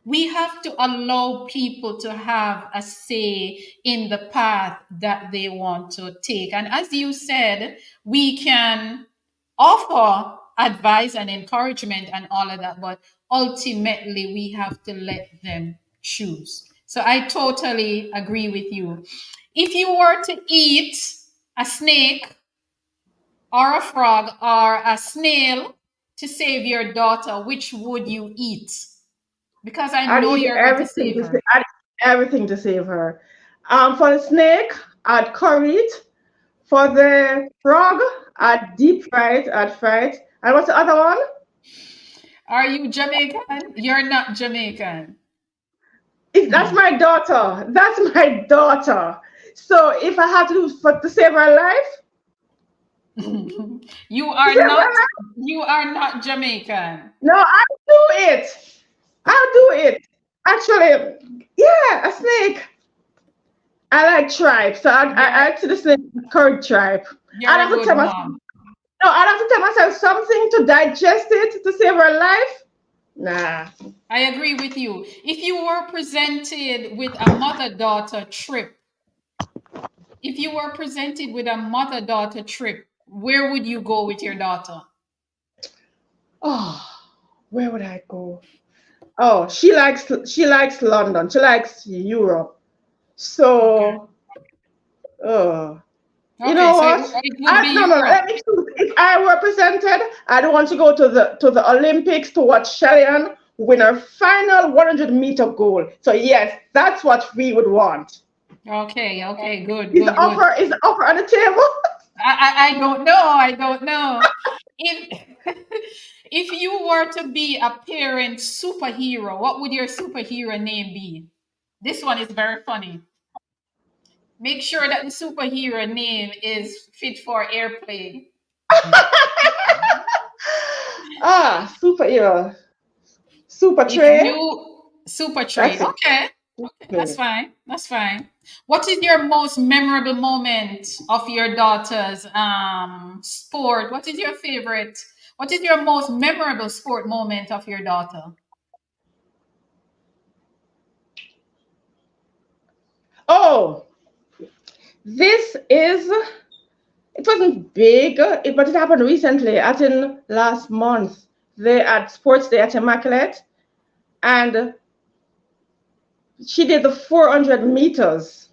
We have to allow people to have a say in the path that they want to take. And as you said, we can offer advice and encouragement and all of that, but ultimately we have to let them choose. So I totally agree with you. If you were to eat a snake or a frog or a snail to save your daughter, which would you eat? Because I know you're going to save her. I'd everything to save her. For the snake, I'd curry it. For the frog, I'd deep fry it. And what's the other one? Are you Jamaican? You're not Jamaican. That's my daughter. That's my daughter. So if I have to do to save her life, you are not Jamaican. No, I'll do it. Actually, yeah, a snake. I like tripe, so I to the snake curd tripe. I'd have to tell myself something to digest it to save her life. Nah. I agree with you. If you were presented with a mother-daughter trip, where would you go with your daughter? Oh, where would I go? Oh, she likes London. She likes Europe. So, you know what? Let me choose. If I were presented, I'd want to go to the Olympics to watch Shelly-Ann win her final 100-meter goal. So yes, that's what we would want. Okay, good. Is the offer on the table? I don't know. If If you were to be a parent superhero, what would your superhero name be? This one is very funny. Make sure that the superhero name is fit for airplay. Superhero. Super If Trey. you super That's train, it. okay, okay, that's Okay. fine. That's fine. What is your most memorable moment of your daughter's sport? What is your favorite? What is your most memorable sport moment of your daughter? Oh, this is, it wasn't big, but it happened recently, as in last month. They had sports day at Immaculate, and she did the 400 meters,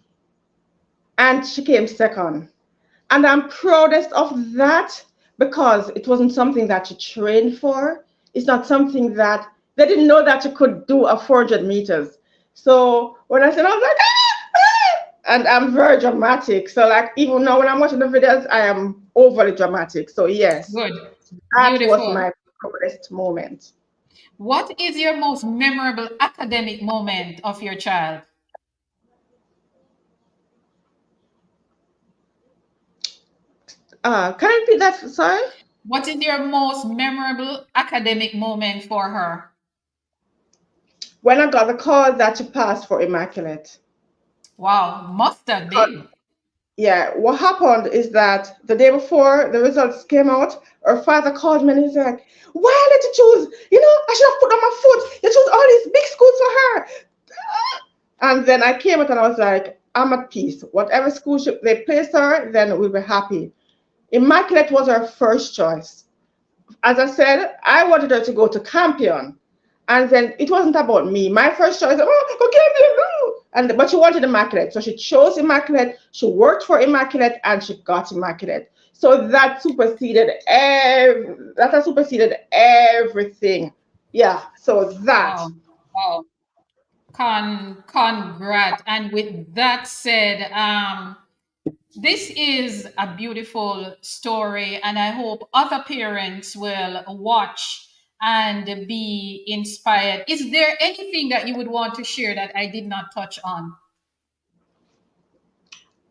and she came second. And I'm proudest of that because it wasn't something that she trained for. It's not something that they didn't know that you could do a 400 meters. So when I said, I was like, ah, ah, and I'm very dramatic. So like even now when I'm watching the videos, I am overly dramatic. So yes, Good, that was beautiful. my proudest moment. What is your most memorable academic moment of your child? Can I repeat that? Sorry. What is your most memorable academic moment for her? When I got the call that she passed for Immaculate. Wow, must have been. Yeah, what happened is that the day before the results came out, her father called me and he's like, why did you choose? You know, I should have put on my foot. You chose all these big schools for her. And then I came out and I was like, I'm at peace. Whatever school they placed her, then we'll be happy. Immaculate was her first choice. As I said, I wanted her to go to Campion. And then it wasn't about me. My first choice, oh, go Campion, no. But she wanted Immaculate. So she chose Immaculate, she worked for Immaculate, and she got Immaculate. So that has superseded everything. Yeah. So that. Wow, wow. Congrats. And with that said, this is a beautiful story, and I hope other parents will watch and be inspired. Is there anything that you would want to share that I did not touch on?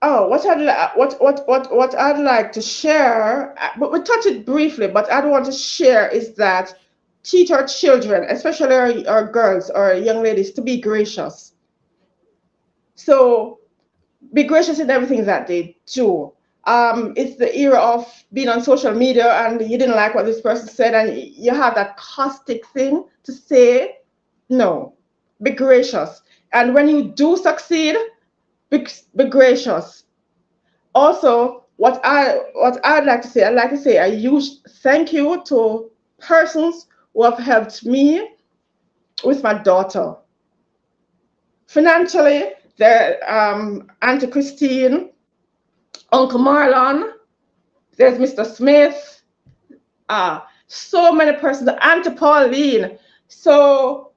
Oh, what I'd like to share, but we touched it briefly, but I'd want to share is that teach our children, especially our girls or young ladies, to be gracious. So be gracious in everything that they do. It's the era of being on social media and you didn't like what this person said and you have that caustic thing to say. No, be gracious. And when you do succeed, be gracious. Also, what I'd like to say, I'd like to say a huge thank you to persons who have helped me with my daughter. Financially, there Auntie Christine, Uncle Marlon, there's Mr. Smith, so many persons, Auntie Pauline. So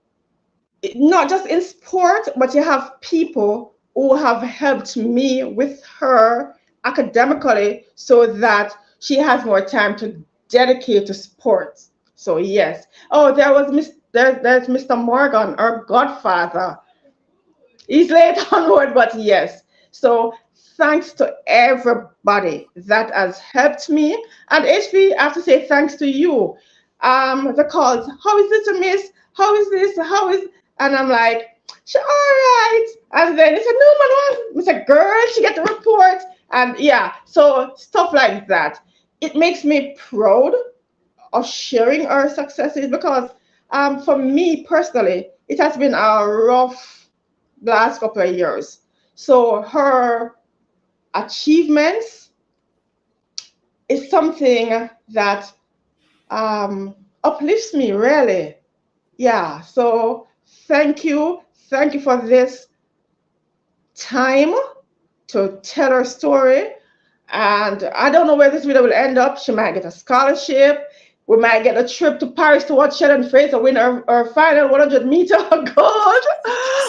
not just in sport, but you have people who have helped me with her academically so that she has more time to dedicate to sports. So yes. Oh, there's Mr. Morgan, our godfather. He's late onward, but yes. So thanks to everybody that has helped me. And HP, I have to say thanks to you. The calls, how is this a miss? How is this? How is, and I'm like, she all right. And then he said, no, man, I said, girl, she get the report. And yeah, so stuff like that. It makes me proud of sharing our successes because for me personally, it has been a rough last couple of years. So her achievements is something that uplifts me really. Yeah. So thank you. Thank you for this time to tell her story. And I don't know where this video will end up. She might get a scholarship. We might get a trip to Paris to watch Sheldon Fraser win her final 100-meter gold.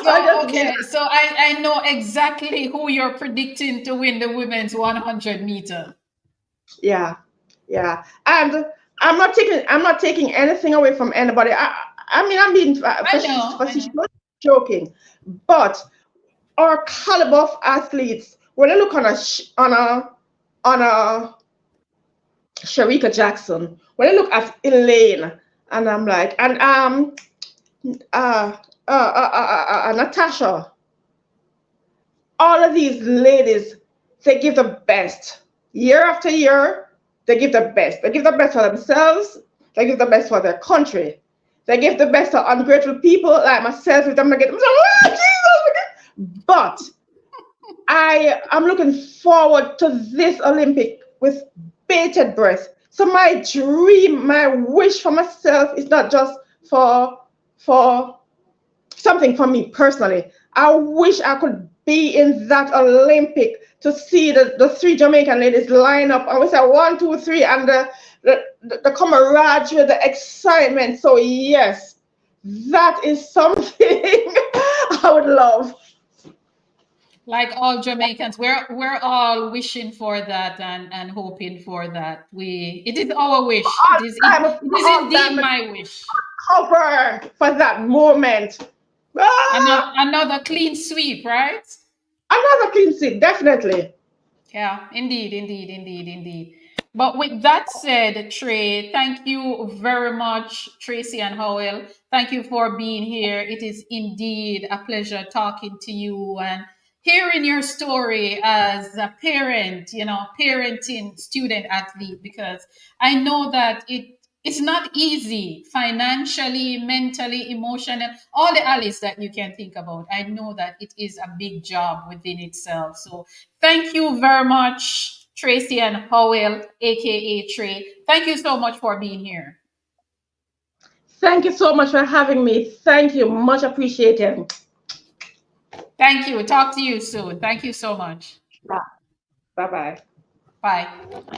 So I know exactly who you're predicting to win the women's 100 meter. Yeah, yeah. And I'm not taking anything away from anybody. I mean, I'm being I know. facetious, joking, but our caliber of athletes, when I look on a Sharika Jackson, when I look at Elaine, and I'm like, and Natasha, all of these ladies, they give the best year after year. They give the best. They give the best for themselves. They give the best for their country. They give the best to ungrateful people like myself. With them, I get them. But I'm looking forward to this Olympic with bated breath. So my dream, my wish for myself is not just for something for me personally. I wish I could be in that Olympic to see the three Jamaican ladies line up and we say 1, 2, 3, and the camaraderie, the excitement. So yes, that is something I would love. Like all Jamaicans, we're all wishing for that and hoping for that. It is our wish. It is indeed my wish. Cover for that moment. Another clean sweep, right? Another clean sweep, definitely. Yeah, indeed. But with that said, Trey, thank you very much, Tracy and Howell. Thank you for being here. It is indeed a pleasure talking to you and hearing your story as a parent, parenting student athlete, because I know that it's not easy financially, mentally, emotionally, all the alleys that you can think about. I know that it is a big job within itself. So thank you very much, Tracy and Howell, aka Trey. Thank you so much for being here. Thank you so much for having me. Thank you. Much appreciated. Thank you. Talk to you soon. Thank you so much. Bye-bye. Bye.